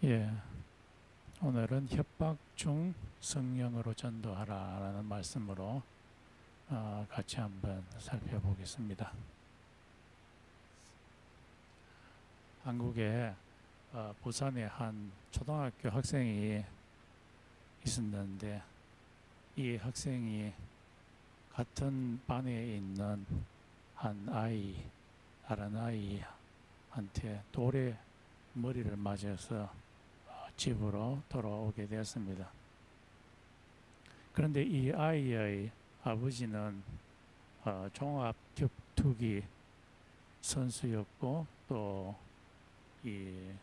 예, 오늘은 협박 중 성령으로 전도하라라는 말씀으로 같이 한번 살펴보겠습니다. 한국에 부산에 한 초등학교 학생이 있었는데, 이 학생이 같은 반에 있는 한 아이, 다른 아이한테 돌에 머리를 맞아서 집으로 돌아오게 되었습니다. 그런데 이 아이의 아버지는 종합격투기 선수였고 또 이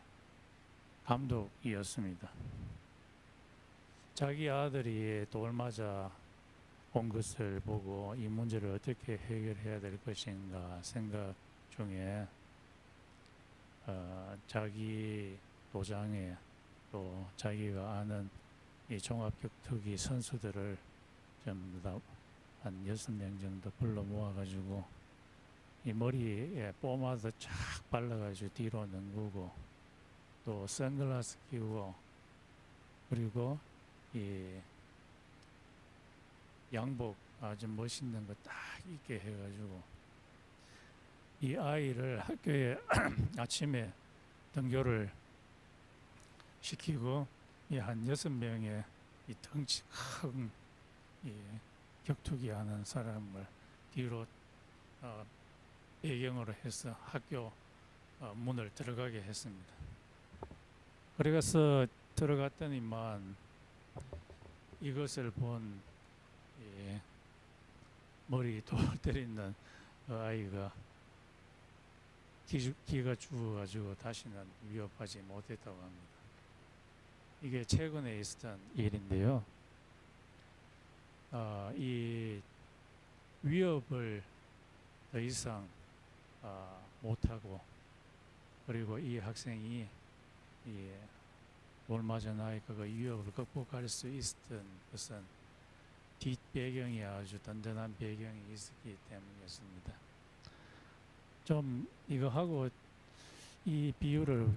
감독이었습니다. 자기 아들이 돌 맞아 온 것을 보고 이 문제를 어떻게 해결해야 될 것인가 생각 중에 자기 도장에 또 자기가 아는 이 종합격투기 선수들을 전부 다 한 6명 정도 불러 모아가지고 이 머리에 포마드 쫙 발라가지고 뒤로 넘기고 또 선글라스 끼고 그리고 이 양복 아주 멋있는 거 딱 입게 해가지고 이 아이를 학교에 아침에 등교를 시키고 이 한 6명의 이 덩치 큰 이 격투기 하는 사람을 뒤로 배경으로 해서 학교 문을 들어가게 했습니다. 그래서 들어갔더니만 이것을 본 머리 돌 때리는 아이가 기가 죽어가지고 다시는 위협하지 못했다고 합니다. 이게 최근에 있었던 일인데요. 이 위협을 더 이상 못하고 그리고 이 학생이 돌 맞은 아이가 그 위협을 극복할 수 있었던 것은 뒷배경이 아주 든든한 배경이 있었기 때문이었습니다. 좀 이거 하고 이 비유를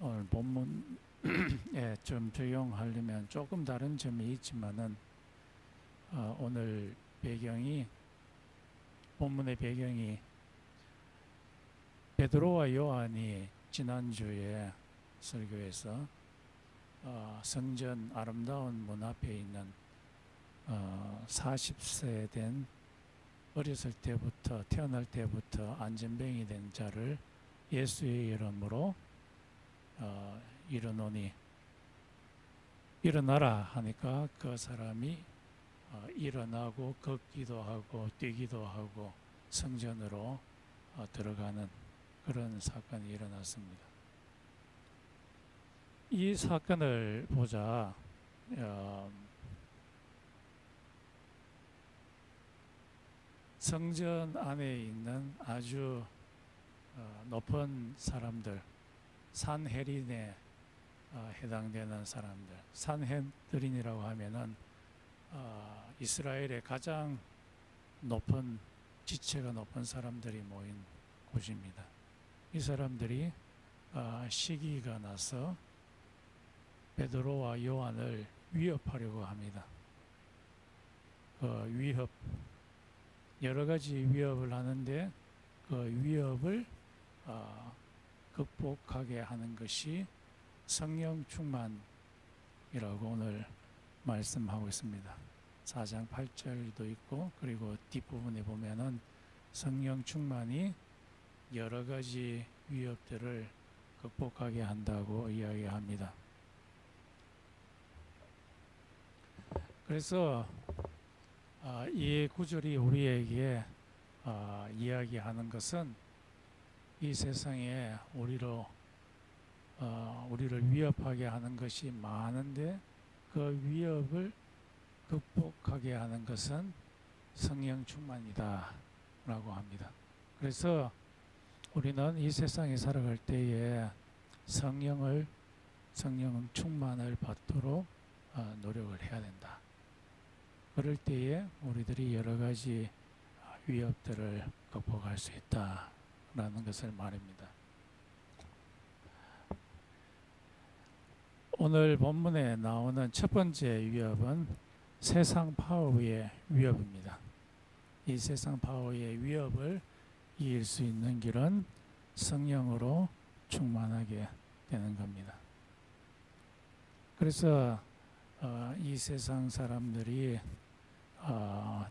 오늘 본문에 좀 적용하려면 조금 다른 점이 있지만은 오늘 본문의 배경이 베드로와 요한이 지난주에 설교에서 성전 아름다운 문 앞에 있는 40세 된 어렸을 때부터 태어날 때부터 안전병이 된 자를 예수의 이름으로 이르노니 일어나라 하니까 그 사람이 일어나고 걷기도 하고 뛰기도 하고 성전으로 들어가는 그런 사건이 일어났습니다. 이 사건을 보자 성전 안에 있는 아주 높은 사람들, 산헤린에 해당되는 사람들, 산헤린이라고 하면은 이스라엘의 가장 높은 지체가 높은 사람들이 모인 곳입니다. 이 사람들이 시기가 나서 베드로와 요한을 위협하려고 합니다. 여러 가지 위협을 하는데 그 위협을 극복하게 하는 것이 성령 충만이라고 오늘 말씀하고 있습니다. 4장 8절도 있고 그리고 뒷부분에 보면은 성령 충만이 여러 가지 위협들을 극복하게 한다고 이야기합니다. 그래서 이 구절이 우리에게 이야기하는 것은 이 세상에 우리를 위협하게 하는 것이 많은데 그 위협을 극복하게 하는 것은 성령 충만이다 라고 합니다. 그래서 우리는 이 세상에 살아갈 때에 성령 충만을 받도록 노력을 해야 된다. 그럴 때에 우리들이 여러 가지 위협들을 극복할 수 있다라는 것을 말합니다. 오늘 본문에 나오는 첫 번째 위협은 세상 파워의 위협입니다. 이 세상 파워의 위협을 이길 수 있는 길은 성령으로 충만하게 되는 겁니다. 그래서 이 세상 사람들이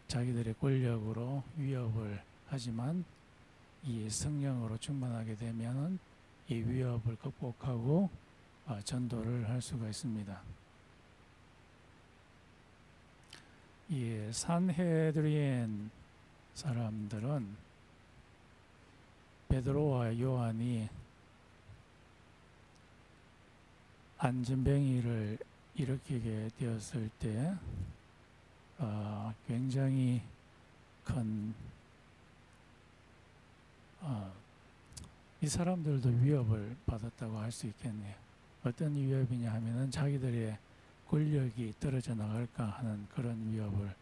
자기들의 권력으로 위협을 하지만 이 성령으로 충만하게 되면은 이 위협을 극복하고 전도를 할 수가 있습니다. 이 산헤드린 사람들은 베드로와 요한이 안전뱅이를 일으키게 되었을 때 굉장히 큰 이 사람들도 위협을 받았다고 할 수 있겠네요. 어떤 위협이냐 하면은 자기들의 권력이 떨어져 나갈까 하는 그런 위협을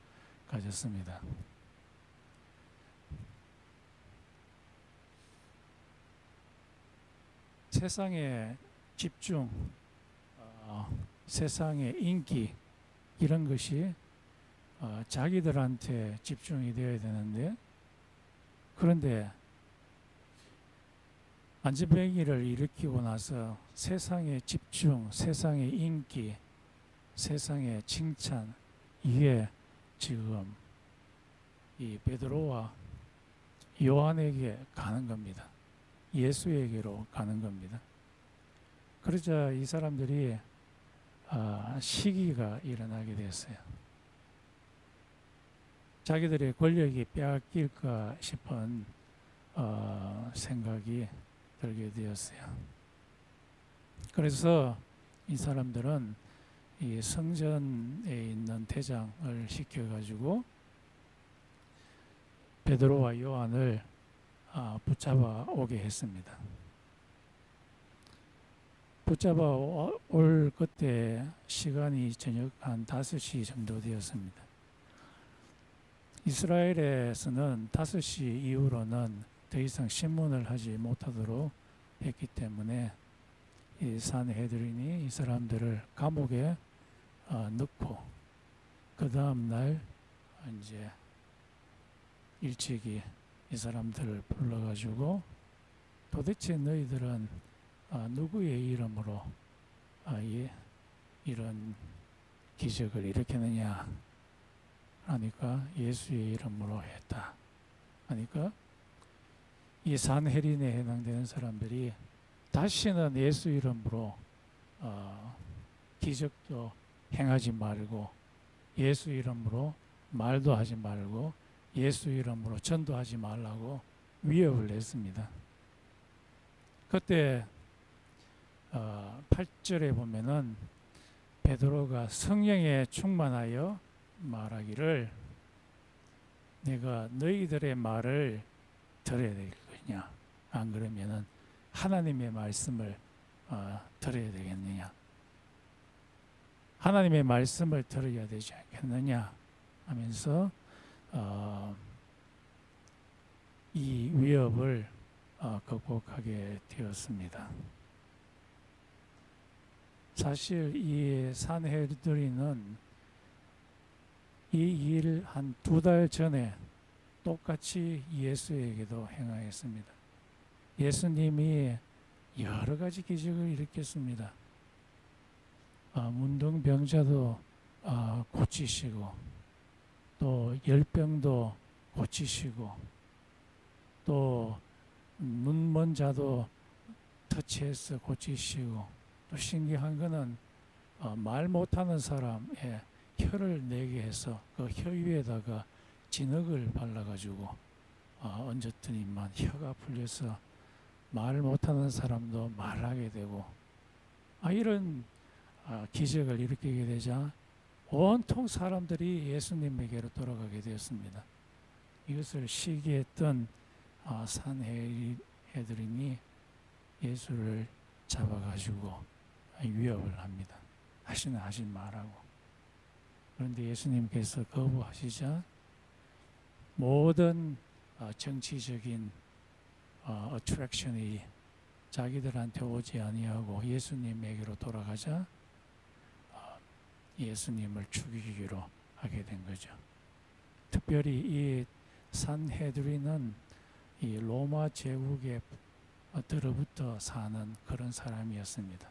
가졌습니다. 세상의 집중, 세상의 인기 이런 것이 자기들한테 집중이 되어야 되는데 그런데 안전뱅이를 일으키고 나서 세상의 집중, 세상의 인기, 세상의 칭찬 이게 지금 이 베드로와 요한에게 가는 겁니다. 예수에게로 가는 겁니다. 그러자 이 사람들이 시기가 일어나게 됐어요. 자기들의 권력이 빼앗길까 싶은 생각이 들게 되었어요. 그래서 이 사람들은 이 성전에 있는 대장을 시켜가지고 베드로와 요한을 붙잡아 오게 했습니다. 붙잡아 올 그때 시간이 저녁 한 5시 정도 되었습니다. 이스라엘에서는 5시 이후로는 더 이상 신문을 하지 못하도록 했기 때문에 이 산헤드린이 이 사람들을 감옥에 넣고 그 다음 날 이제 일찍이 이 사람들을 불러가지고 도대체 너희들은 누구의 이름으로 이런 기적을 일으켰느냐 하니까 예수의 이름으로 했다 하니까 이 산헤린에 해당되는 사람들이 다시는 예수 이름으로 기적도 행하지 말고 예수 이름으로 말도 하지 말고 예수 이름으로 전도하지 말라고 위협을 냈습니다. 그때 8절에 보면은 베드로가 성령에 충만하여 말하기를 내가 너희들의 말을 들어야 될 거냐 안 그러면은 하나님의 말씀을 들어야 되겠느냐 하나님의 말씀을 들어야 되지 않겠느냐 하면서 이 위협을 극복하게 되었습니다. 사실 이 산헤드린은 이 일 한 2달 전에 똑같이 예수에게도 행하였습니다. 예수님이 여러 가지 기적을 일으켰습니다. 문둥병자도 고치시고 또 열병도 고치시고 또 눈먼 자도 터치해서 고치시고 또 신기한 거는 말 못하는 사람의 혀를 내게 해서 그 혀 위에다가 진흙을 발라가지고 얹었더니만 혀가 풀려서 말 못하는 사람도 말하게 되고 이런 기적을 일으키게 되자 온통 사람들이 예수님에게로 돌아가게 되었습니다. 이것을 시기했던 산헤드린이 예수를 잡아가지고 위협을 합니다. 다시는 하지 말라고. 그런데 예수님께서 거부하시자 모든 정치적인 어트랙션이 자기들한테 오지 아니하고 예수님에게로 돌아가자 예수님을 죽이기로 하게 된 거죠. 특별히 이 산헤드린은 이 로마 제국에 들어붙어 사는 그런 사람이었습니다.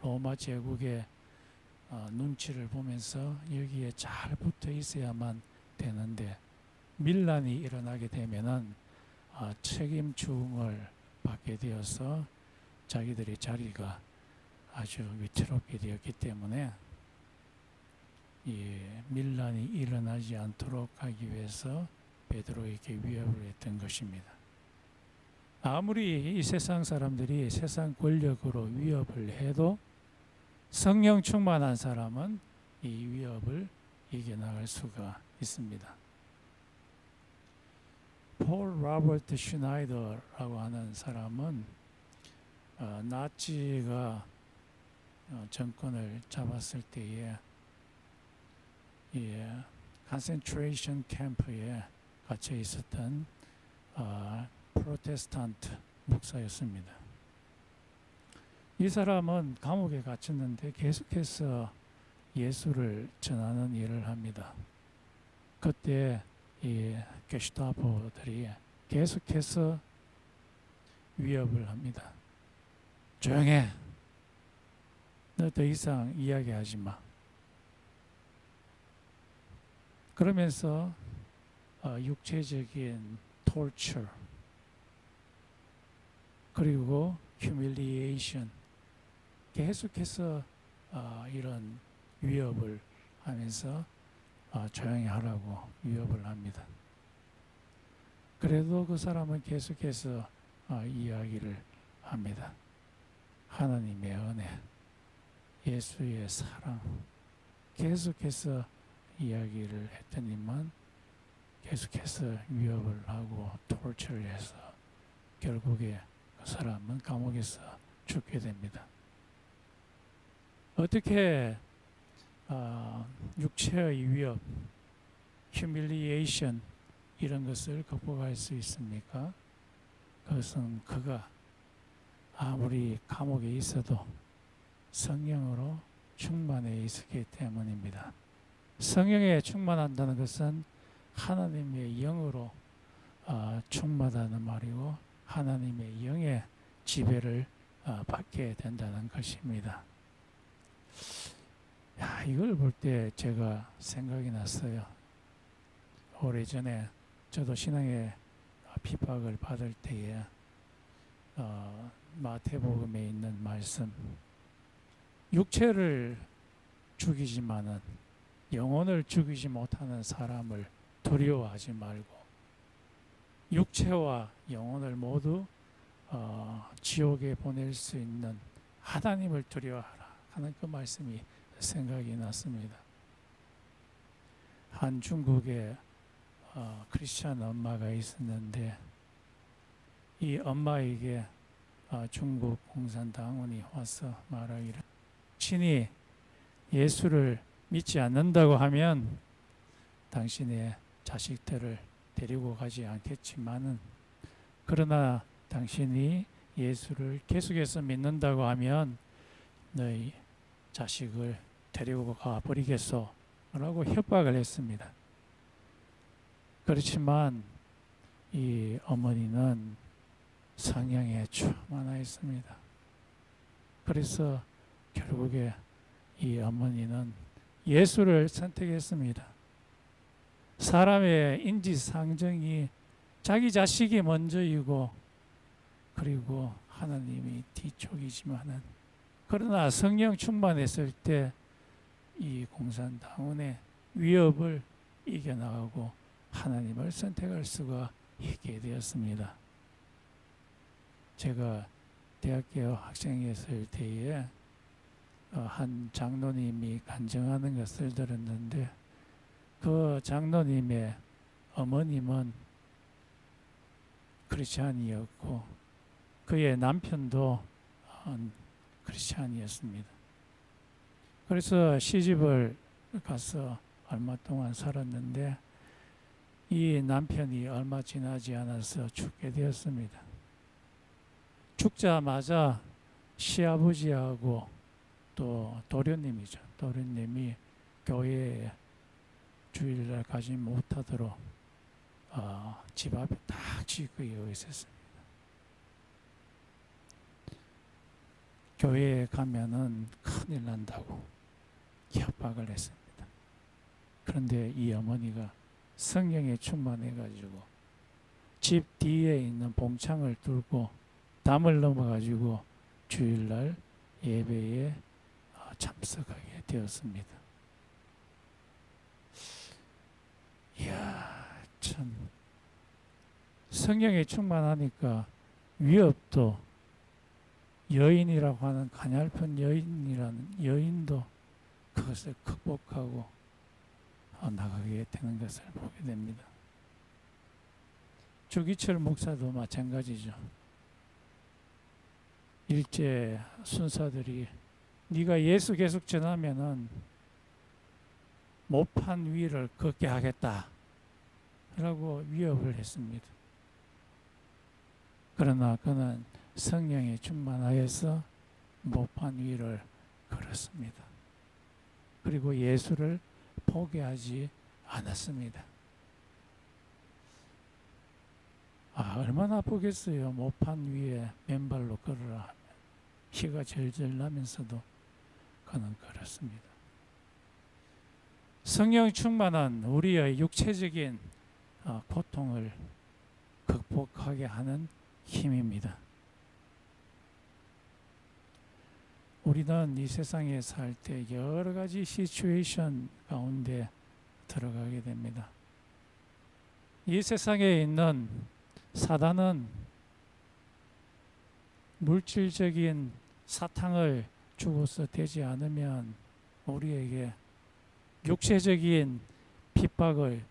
로마 제국의 눈치를 보면서 여기에 잘 붙어 있어야만 되는데 밀란이 일어나게 되면은 책임중을 받게 되어서 자기들의 자리가 아주 위태롭게 되었기 때문에 이 밀란이 일어나지 않도록 하기 위해서 베드로에게 위협을 했던 것입니다. 아무리 이 세상 사람들이 세상 권력으로 위협을 해도 성령 충만한 사람은 이 위협을 이겨나갈 수가 있습니다. 폴 로버트 슈나이더라고 하는 사람은 나치가 정권을 잡았을 때에 컨센트레이션 캠프에 갇혀 있었던 프로테스탄트 목사였습니다. 이 사람은 감옥에 갇혔는데 계속해서 예수를 전하는 일을 합니다. 그때 이 게슈타포들이 계속해서 위협을 합니다. 조용해. 너 더 이상 이야기하지 마. 그러면서 육체적인 torture 그리고 humiliation 계속해서 이런 위협을 하면서 조용히 하라고 위협을 합니다. 그래도 그 사람은 계속해서 이야기를 합니다. 하나님의 은혜, 예수의 사랑 계속해서 이야기를 했더니만 계속해서 위협을 하고 torture를 해서 결국에 그 사람은 감옥에서 죽게 됩니다. 어떻게 육체의 위협, humiliation 이런 것을 극복할 수 있습니까? 그것은 그가 아무리 감옥에 있어도 성령으로 충만해 있었기 때문입니다. 성령에 충만한다는 것은 하나님의 영으로 충만하다는 말이고 하나님의 영의 지배를 받게 된다는 것입니다. 이걸 볼 때 제가 생각이 났어요. 오래전에 저도 신앙의 핍박을 받을 때에 마태복음에 있는 말씀 육체를 죽이지만은 영혼을 죽이지 못하는 사람을 두려워하지 말고 육체와 영혼을 모두 지옥에 보낼 수 있는 하나님을 두려워하라 하는 그 말씀이 생각이 났습니다. 한 중국에 크리스찬 엄마가 있었는데 이 엄마에게 중국 공산당원이 와서 말하기를 신이 예수를 믿지 않는다고 하면 당신의 자식들을 데리고 가지 않겠지만은 그러나 당신이 예수를 계속해서 믿는다고 하면 너희 자식을 데리고 가버리겠소 라고 협박을 했습니다. 그렇지만 이 어머니는 성령에 충만하였습니다. 그래서 결국에 이 어머니는 예수를 선택했습니다. 사람의 인지상정이 자기 자식이 먼저이고 그리고 하나님이 뒤쪽이지만은 그러나 성령 충만했을 때 이 공산당원의 위협을 이겨나가고 하나님을 선택할 수가 있게 되었습니다. 제가 대학교 학생이었을 때에 한 장로님이 간증하는 것을 들었는데 그 장로님의 어머님은 크리스찬이었고 그의 남편도 크리스찬이었습니다. 그래서 시집을 가서 얼마 동안 살았는데 이 남편이 얼마 지나지 않아서 죽게 되었습니다. 죽자마자 시아버지하고 또 도련님이죠. 도련님이 교회에 주일날 가지 못하도록 집 앞에 딱 지키고 있었습니다. 교회에 가면은 큰일 난다고 협박을 했습니다. 그런데 이 어머니가 성령에 충만해가지고 집 뒤에 있는 봉창을 뚫고 담을 넘어가지고 주일날 예배에 참석하게 되었습니다. 이야, 참 성령에 충만하니까 위협도 여인이라고 하는 가냘픈 여인이라는 여인도 그것을 극복하고 나가게 되는 것을 보게 됩니다. 주기철 목사도 마찬가지죠. 일제 순사들이 네가 예수 계속 전하면은 모판 위를 걷게 하겠다 라고 위협을 했습니다. 그러나 그는 성령에 충만하여서 모판 위를 걸었습니다. 그리고 예수를 포기하지 않았습니다. 얼마나 아프겠어요. 모판 위에 맨발로 걸으라 하면 피가 절절 나면서도 그는 걸었습니다. 성령 충만한 우리의 육체적인 고통을 극복하게 하는 힘입니다. 우리는 이 세상에 살 때 여러 가지 시츄에이션 가운데 들어가게 됩니다. 이 세상에 있는 사단은 물질적인 사탕을 주고서 되지 않으면 우리에게 육체적인 핍박의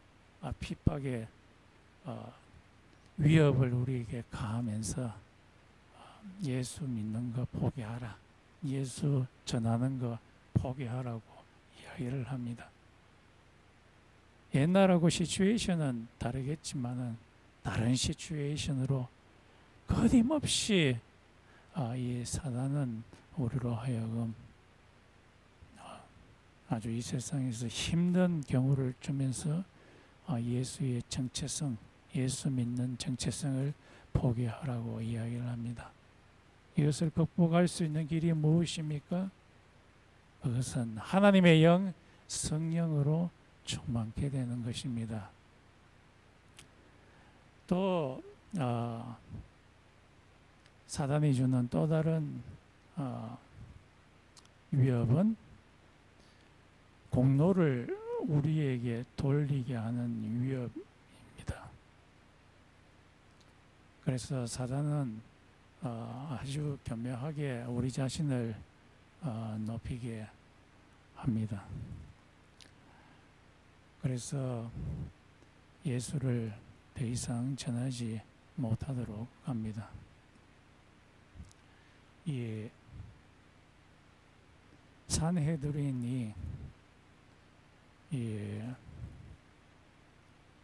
위협을 우리에게 가하면서 예수 믿는 거 포기하라, 예수 전하는 거 포기하라고 이야기를 합니다. 옛날하고 시츄에이션은 다르겠지만은 다른 시츄에이션으로 거침없이 이 사단은 우리로 하여금 아주 이 세상에서 힘든 경우를 주면서 예수의 정체성, 예수 믿는 정체성을 포기하라고 이야기를 합니다. 이것을 극복할 수 있는 길이 무엇입니까? 그것은 하나님의 영, 성령으로 충만케 되는 것입니다. 또 사단이 주는 또 다른 위협은 공로를 우리에게 돌리게 하는 위협입니다. 그래서 사단은 아주 교묘하게 우리 자신을 높이게 합니다. 그래서 예수를 더 이상 전하지 못하도록 합니다. 이 산헤드린이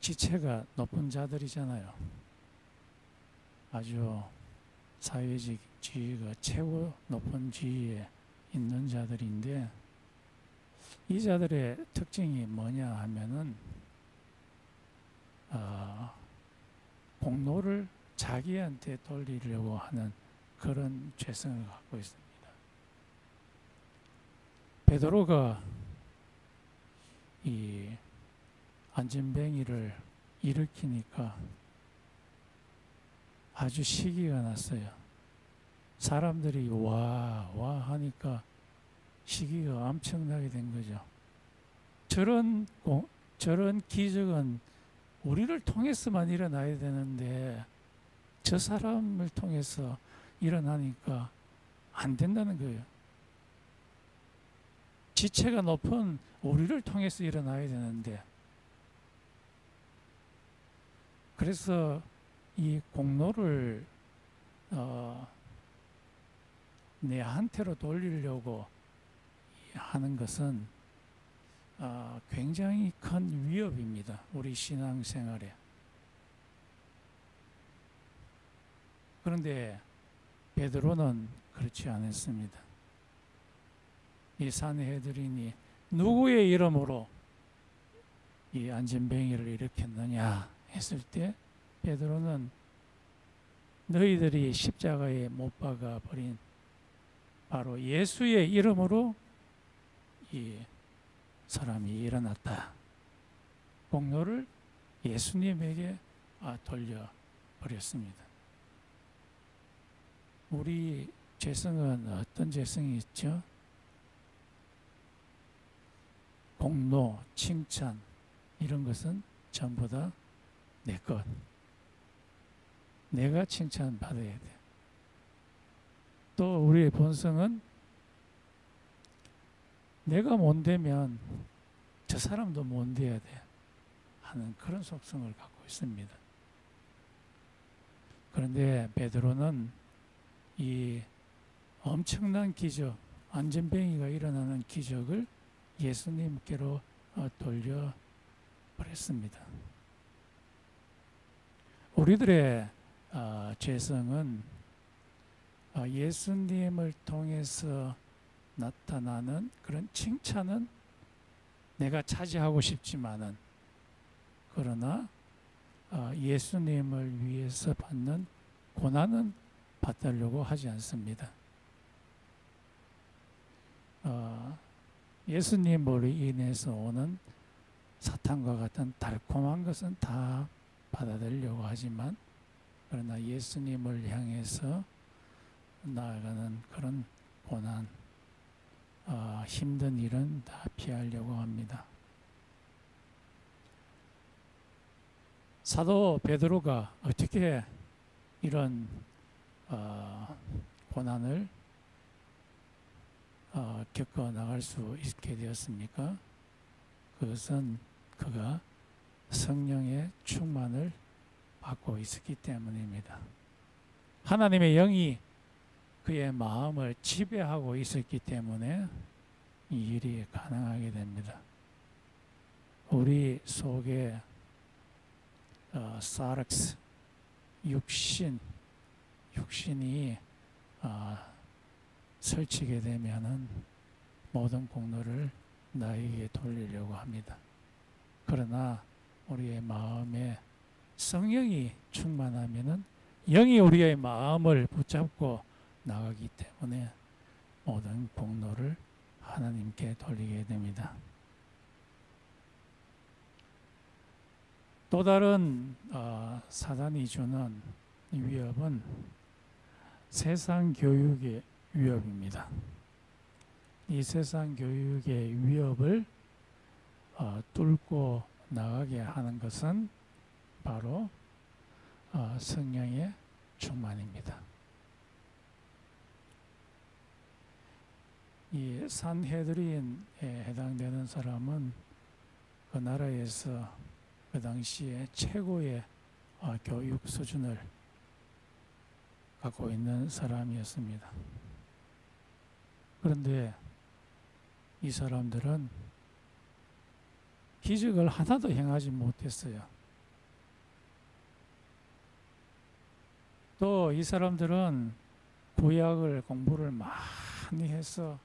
지체가 높은 자들이잖아요. 아주 사회적 지위가 최고 높은 지위에 있는 자들인데 이 자들의 특징이 뭐냐 하면은 공로를 자기한테 돌리려고 하는 그런 죄성을 갖고 있습니다. 베드로가 이 안전뱅이를 일으키니까 아주 시기가 났어요. 사람들이 와 하니까 시기가 엄청나게 된 거죠. 저런 기적은 우리를 통해서만 일어나야 되는데 저 사람을 통해서 일어나니까 안 된다는 거예요. 지체가 높은 우리를 통해서 일어나야 되는데 그래서 이 공로를 내한테로 돌리려고 하는 것은 굉장히 큰 위협입니다. 우리 신앙생활에. 그런데 베드로는 그렇지 않았습니다. 이 산헤드린이 누구의 이름으로 이 안전뱅이를 일으켰느냐 했을 때 베드로는 너희들이 십자가에 못 박아 버린 바로 예수의 이름으로 이 사람이 일어났다. 공로를 예수님에게 돌려버렸습니다. 우리 죄성은 어떤 죄성이 있죠? 공로, 칭찬 이런 것은 전부 다 내 것. 내가 칭찬받아야 돼. 또 우리의 본성은 내가 못되면 저 사람도 못돼야 돼 하는 그런 속성을 갖고 있습니다. 그런데 베드로는 이 엄청난 기적, 안전뱅이가 일어나는 기적을 예수님께로 돌려버렸습니다. 우리들의 죄성은 예수님을 통해서 나타나는 그런 칭찬은 내가 차지하고 싶지만은 그러나 예수님을 위해서 받는 고난은 받으려고 하지 않습니다. 예수님으로 인해서 오는 사탄과 같은 달콤한 것은 다 받아들이려고 하지만 그러나 예수님을 향해서 나아가는 그런 고난, 힘든 일은 다 피하려고 합니다. 사도 베드로가 어떻게 이런 고난을 겪어 나갈 수 있게 되었습니까? 그것은 그가 성령의 충만을 받고 있었기 때문입니다. 하나님의 영이 그의 마음을 지배하고 있었기 때문에 이 일이 가능하게 됩니다. 우리 속에 사르스, 육신이 설치게 되면은 모든 공로를 나에게 돌리려고 합니다. 그러나 우리의 마음에 성령이 충만하면은 영이 우리의 마음을 붙잡고 나가기 때문에 모든 공로를 하나님께 돌리게 됩니다. 또 다른 사단이 주는 위협은 세상 교육의 위협입니다. 이 세상 교육의 위협을 뚫고 나가게 하는 것은 바로 성령의 충만입니다. 이 산헤드린에 해당되는 사람은 그 나라에서 그 당시에 최고의 교육 수준을 갖고 있는 사람이었습니다. 그런데 이 사람들은 기적을 하나도 행하지 못했어요. 또 이 사람들은 구약을 공부를 많이 해서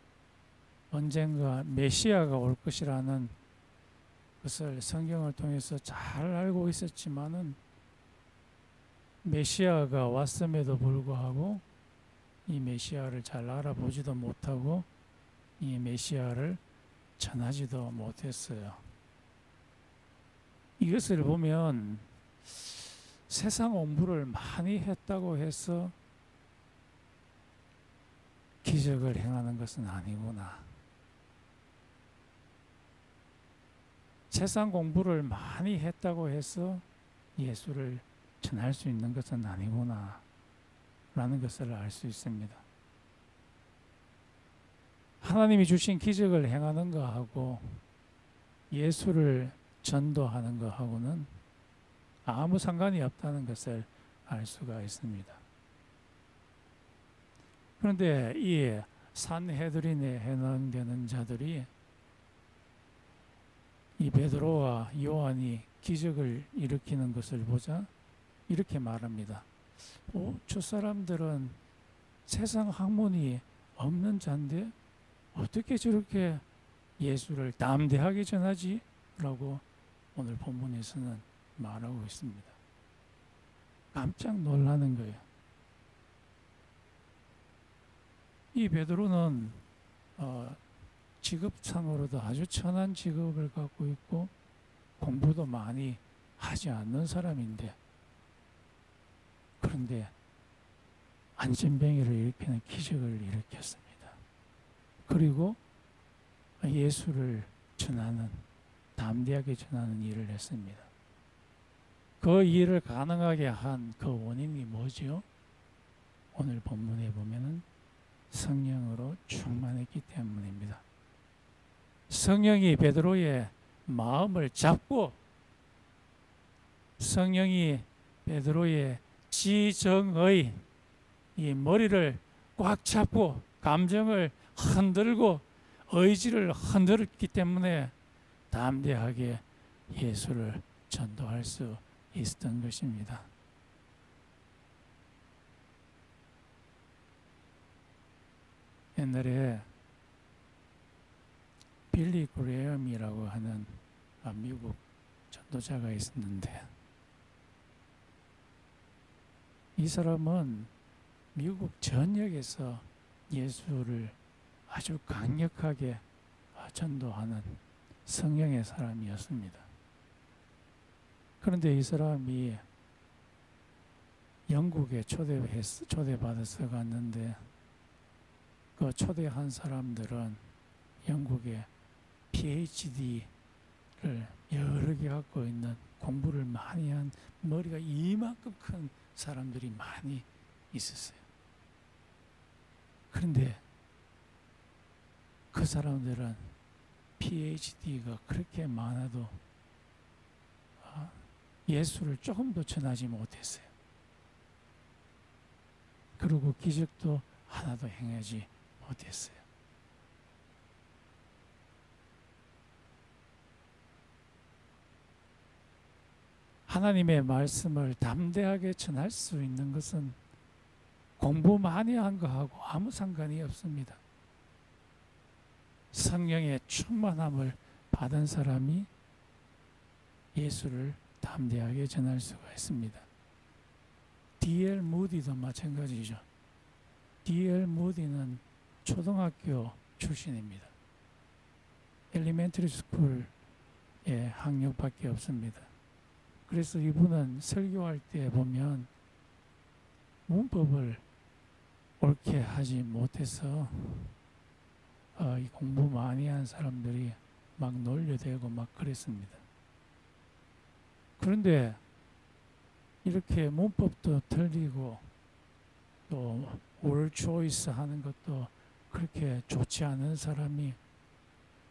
언젠가 메시아가 올 것이라는 것을 성경을 통해서 잘 알고 있었지만은 메시아가 왔음에도 불구하고 이 메시아를 잘 알아보지도 못하고 이 메시아를 전하지도 못했어요. 이것을 보면 세상 공부를 많이 했다고 해서 기적을 행하는 것은 아니구나. 세상 공부를 많이 했다고 해서 예수를 전할 수 있는 것은 아니구나 라는 것을 알 수 있습니다. 하나님이 주신 기적을 행하는 것하고 예수를 전도하는 것하고는 아무 상관이 없다는 것을 알 수가 있습니다. 그런데 이 산헤드린에 해당되는 자들이 이 베드로와 요한이 기적을 일으키는 것을 보자 이렇게 말합니다. 저 사람들은 세상 학문이 없는 자인데 어떻게 저렇게 예수를 담대하게 전하지? 라고 오늘 본문에서는 말하고 있습니다. 깜짝 놀라는 거예요. 이 베드로는 직업상으로도 아주 천한 직업을 갖고 있고 공부도 많이 하지 않는 사람인데, 그런데 안전뱅이를 일으키는 기적을 일으켰습니다. 그리고 예수를 전하는, 담대하게 전하는 일을 했습니다. 그 일을 가능하게 한 그 원인이 뭐죠? 오늘 본문에 보면은 성령으로 충만했기 때문입니다. 성령이 베드로의 마음을 잡고, 성령이 베드로의 지정의 이 머리를 꽉 잡고 감정을 흔들고 의지를 흔들었기 때문에 담대하게 예수를 전도할 수 있었던 것입니다. 옛날에 빌리 그레엄이라고 하는 미국 전도자가 있었는데, 이 사람은 미국 전역에서 예수를 아주 강력하게 전도하는 성령의 사람이었습니다. 그런데 이 사람이 영국에 초대받아서 갔는데, 그 초대한 사람들은 영국에 PhD를 여러 개 갖고 있는, 공부를 많이 한, 머리가 이만큼 큰 사람들이 많이 있었어요. 그런데 그 사람들은 PhD가 그렇게 많아도 예수를 조금도 전하지 못했어요. 그리고 기적도 하나도 행하지 못했어요. 하나님의 말씀을 담대하게 전할 수 있는 것은 공부 많이 한 거하고 아무 상관이 없습니다. 성령의 충만함을 받은 사람이 예수를 담대하게 전할 수가 있습니다. D.L. 무디도 마찬가지죠. D.L. 무디는 초등학교 출신입니다. 엘리멘터리 스쿨의 학력밖에 없습니다. 그래서 이분은 설교할 때 보면 문법을 옳게 하지 못해서 이 공부 많이 한 사람들이 막 놀려대고 막 그랬습니다. 그런데 이렇게 문법도 틀리고 또 올 초이스 하는 것도 그렇게 좋지 않은 사람이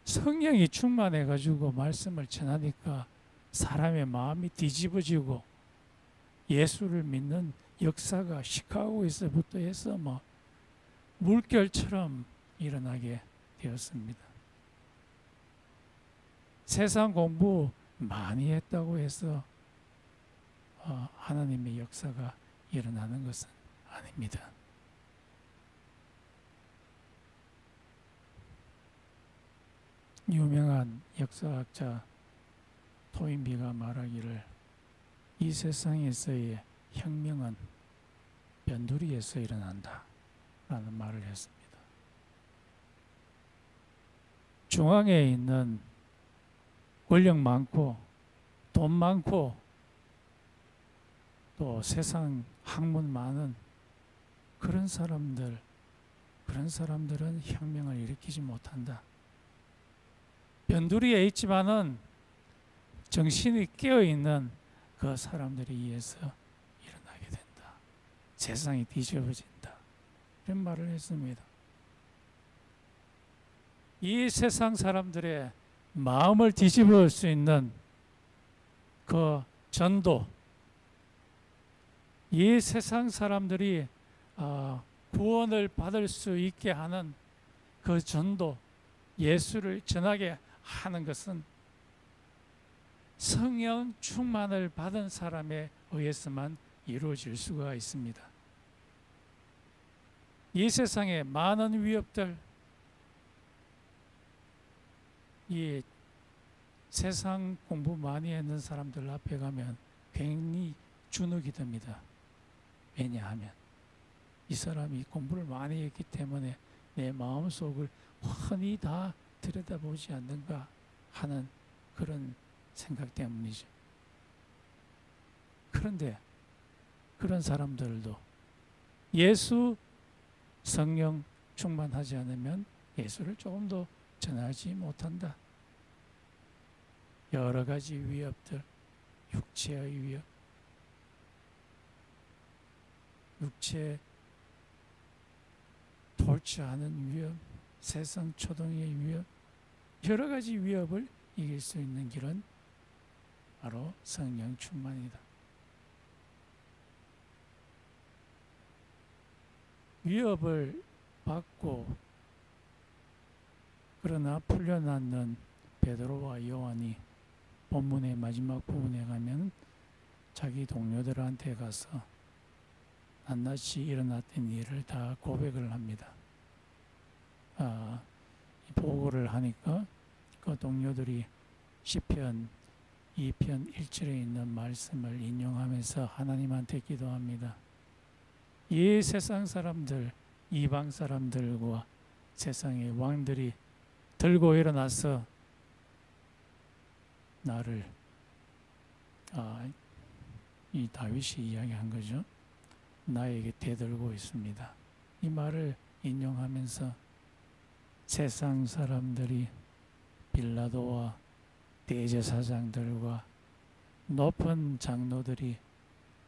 성령이 충만해 가지고 말씀을 전하니까 사람의 마음이 뒤집어지고 예수를 믿는 역사가 시카고에서부터 해서 뭐 물결처럼 일어나게 되었습니다. 세상 공부 많이 했다고 해서 하나님의 역사가 일어나는 것은 아닙니다. 유명한 역사학자 토인비가 말하기를 이 세상에서의 혁명은 변두리에서 일어난다 라는 말을 했습니다. 중앙에 있는 권력 많고 돈 많고 또 세상 학문 많은 그런 사람들은 혁명을 일으키지 못한다. 변두리에 있지만은 정신이 깨어있는 그 사람들에 의해서 일어나게 된다. 세상이 뒤집어진다. 이런 말을 했습니다. 이 세상 사람들의 마음을 뒤집을 수 있는 그 전도, 이 세상 사람들이 구원을 받을 수 있게 하는 그 전도, 예수를 전하게 하는 것은 성령 충만을 받은 사람에 의해서만 이루어질 수가 있습니다. 이 세상에 많은 위협들, 이 세상 공부 많이 했는 사람들 앞에 가면 괜히 주눅이 듭니다. 왜냐하면 이 사람이 공부를 많이 했기 때문에 내 마음속을 훤히 다 들여다보지 않는가 하는 그런 생각 때문이죠. 그런데 그런 사람들도 예수 성령 충만하지 않으면 예수를 조금 더 전하지 못한다. 여러 가지 위협들, 육체의 위협, 육체 돌취하는 위협, 세상 초동의 위협, 여러 가지 위협을 이길 수 있는 길은 바로 성령 충만이다. 위협을 받고 그러나 풀려났는 베드로와 요한이 본문의 마지막 부분에 가면 자기 동료들한테 가서 낱낱이 일어났던 일을 다 고백을 합니다. 보고를 하니까 그 동료들이 시편 2편 1절에 있는 말씀을 인용하면서 하나님한테 기도합니다. 이 세상 사람들, 이방 사람들과 세상의 왕들이 들고 일어나서 나를 이 다윗이 이야기한 거죠. 나에게 대들고 있습니다. 이 말을 인용하면서 세상 사람들이 빌라도와 대제사장들과 높은 장로들이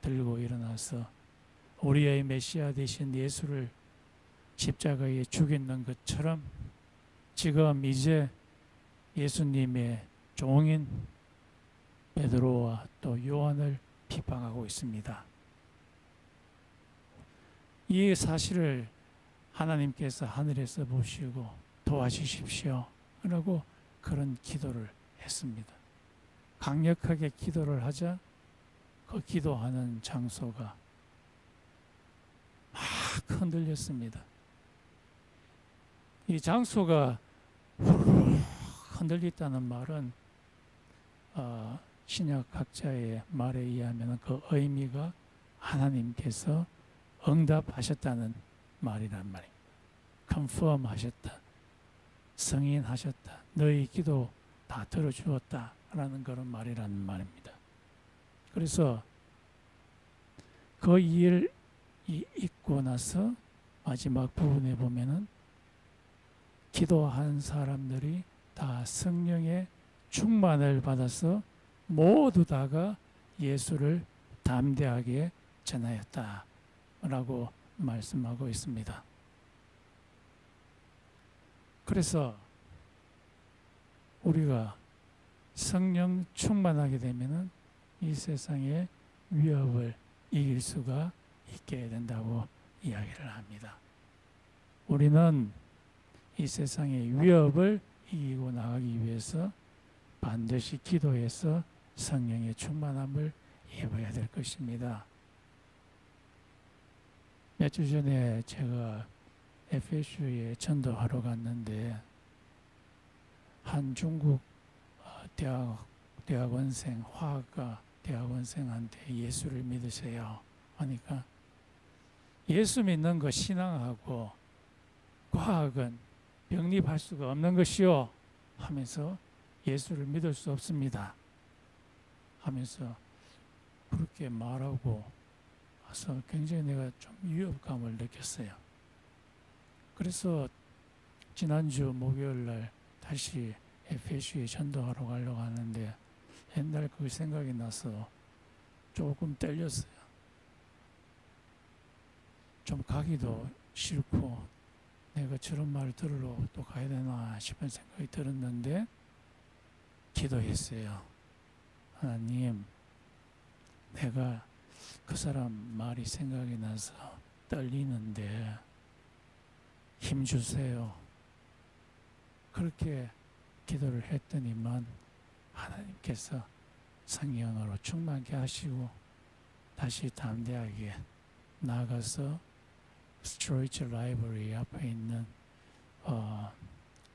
들고 일어나서 우리의 메시아 되신 예수를 십자가에 죽이는 것처럼 지금 이제 예수님의 종인 베드로와 또 요한을 비방하고 있습니다. 이 사실을 하나님께서 하늘에서 보시고 도와주십시오 라고 그런 기도를 했습니다. 강력하게 기도를 하자 그 기도하는 장소가 막 흔들렸습니다. 이 장소가 흔들렸다는 말은 신약학자의 말에 의하면 그 의미가 하나님께서 응답하셨다는 말이란 말입니다. 컨펌 하셨다. 승인하셨다. 너희 기도 다 들어주었다. 라는 그런 말이라는 말입니다. 그래서 그 일이 있고 나서 마지막 부분에 보면은 기도한 사람들이 다 성령의 충만을 받아서 모두 다가 예수를 담대하게 전하였다. 라고 말씀하고 있습니다. 그래서 우리가 성령 충만하게 되면은 이 세상의 위협을 이길 수가 있게 된다고 이야기를 합니다. 우리는 이 세상의 위협을 이기고 나가기 위해서 반드시 기도해서 성령의 충만함을 입어야 될 것입니다. 몇 주 전에 제가 FSU에 전도하러 갔는데 한 중국 대학원생, 화학과 대학원생한테 예수를 믿으세요 하니까 예수 믿는 거 신앙하고 과학은 병립할 수가 없는 것이요 하면서 예수를 믿을 수 없습니다 하면서 그렇게 말하고 와서 굉장히 내가 좀 위협감을 느꼈어요. 그래서 지난주 목요일 날 다시 FSU에 전도하러 가려고 하는데 옛날 그 생각이 나서 조금 떨렸어요. 좀 가기도 싫고 내가 저런 말을 들으러 또 가야 되나 싶은 생각이 들었는데 기도했어요. 하나님, 내가 그 사람 말이 생각이 나서 떨리는데 힘 주세요. 그렇게 기도를 했더니만 하나님께서 성령으로 충만케 하시고 다시 담대하게 나가서 스트로이츠 라이브러리 앞에 있는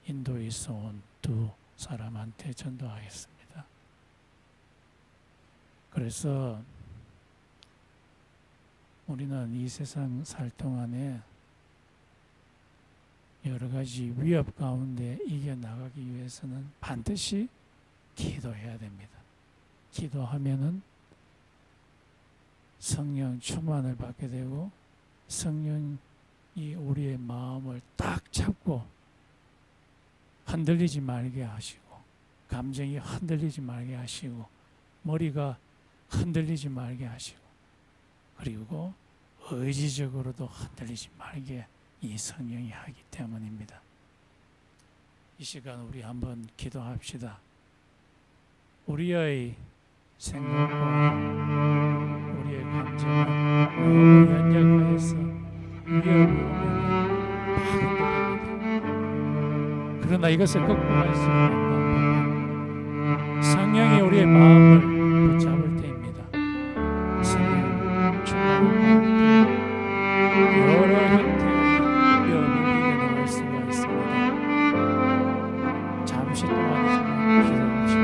인도에서 온 두 사람한테 전도하겠습니다. 그래서 우리는 이 세상 살 동안에 여러 가지 위협 가운데 이겨나가기 위해서는 반드시 기도해야 됩니다. 기도하면은 성령 충만을 받게 되고 성령이 우리의 마음을 딱 잡고 흔들리지 말게 하시고 감정이 흔들리지 말게 하시고 머리가 흔들리지 말게 하시고 그리고 의지적으로도 흔들리지 말게 이 성령이 하기 때문입니다. 이 시간 우리 한번 기도합시다. 우리의 생각과 우리의 감정은 너무 연약하여서 위협이 오면 막 흔들립니다. 그러나 이것을 극복할 수 있는 방법은 성령이 우리의 마음을 붙잡을 때입니다. 성령 충만을 받을 때 여러 형태의 위협을 이겨나갈 수가 있습니다. 잠시 동안이지만 기도합시다.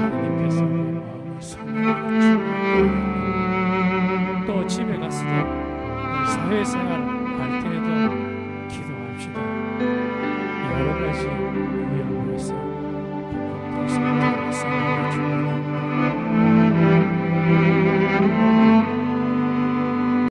하나님께서 우리의 마음을 성령으로 충만하게 또 집에 가서도 사회생활 할 때에도 기도합시다. 여러 가지